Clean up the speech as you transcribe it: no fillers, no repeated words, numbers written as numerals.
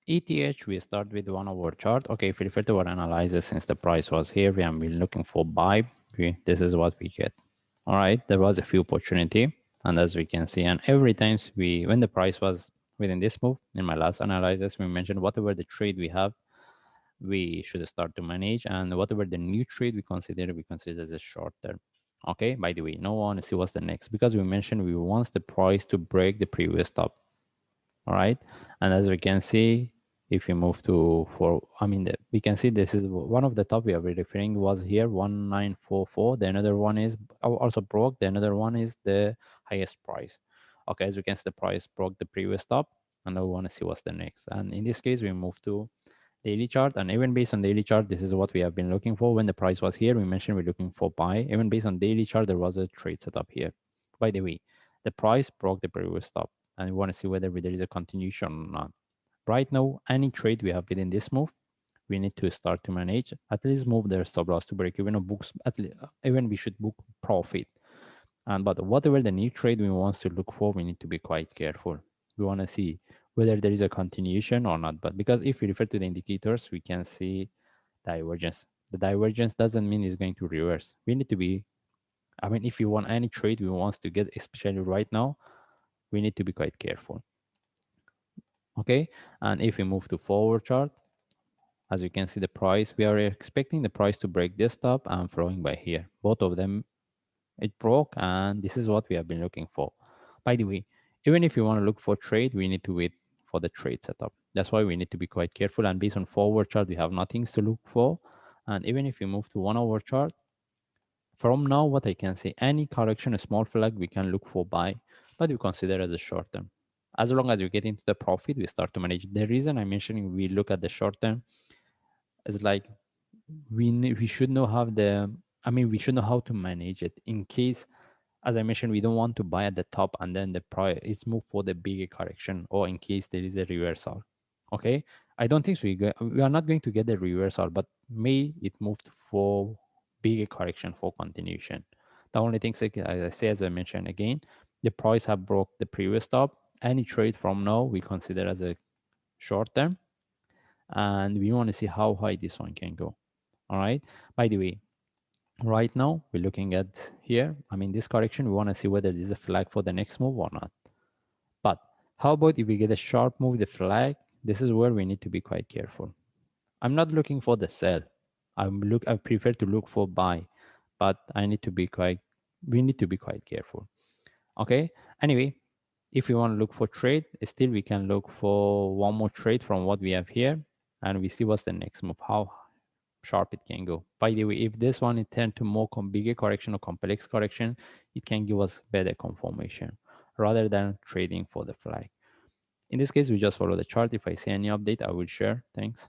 ETH, we start with 1 hour chart. Okay, if we refer to our analysis, since the price was here, we have been looking for buy. This is what we get. All right, there was a few opportunity, and as we can see, and every times when the price was within this move, in my last analysis, we mentioned whatever the trade we have, we should start to manage, and whatever the new trade we consider as a short term. Okay, by the way, no one see what's the next, because we mentioned we want the price to break the previous top. All right, and as we can see, if we move to we can see this is one of the top we are referring was here 1944. The another one is also broke. The another one is the highest price. Okay, as we can see, the price broke the previous top, and now we want to see what's the next. And in this case, we move to daily chart, and even based on daily chart, this is what we have been looking for. When the price was here, we mentioned we're looking for buy. Even based on daily chart, there was a trade setup here. By the way, the price broke the previous top, and we want to see whether there is a continuation or not. Right now, any trade we have within this move, we need to start to manage, at least move their stop loss to break even, or books at least, even we should book profit. And but whatever the new trade we want to look for, we need to be quite careful. We want to see whether there is a continuation or not. But because if we refer to the indicators, we can see divergence. The divergence doesn't mean it's going to reverse. We need to be, if you want any trade we want to get, especially right now, we need to be quite careful. Okay, and if we move to forward chart, as you can see the price, we are expecting the price to break this top and flowing by here. Both of them, it broke, and this is what we have been looking for. By the way, even if you want to look for trade, we need to wait for the trade setup. That's why we need to be quite careful, and based on forward chart, we have nothing to look for. And even if you move to 1 hour chart, from now, what I can say, any correction, a small flag, we can look for buy, but we consider as a short term. As long as you get into the profit, we start to manage. The reason I'm mentioning we look at the short term is like we should know how we should know how to manage it in case, as I mentioned, we don't want to buy at the top and then the price is moved for the bigger correction, or in case there is a reversal. Okay, I don't think so. We are not going to get the reversal, but may it moved for bigger correction for continuation. The only thing, as I say, as I mentioned again, the price have broke the previous top. Any trade from now we consider as a short term, and we want to see how high this one can go. All right. By the way, right now we're looking at here, this correction, we want to see whether this is a flag for the next move or not. But how about if we get a sharp move, the flag? This is where we need to be quite careful. I'm not looking for the sell. I prefer to look for buy, but we need to be quite careful. Okay. Anyway, if we want to look for trade, still we can look for one more trade from what we have here, and we see what's the next move, how sharp it can go. By the way, if this one is tend to more bigger correction or complex correction, it can give us better confirmation rather than trading for the flag. In this case, we just follow the chart. If I see any update, I will share. Thanks.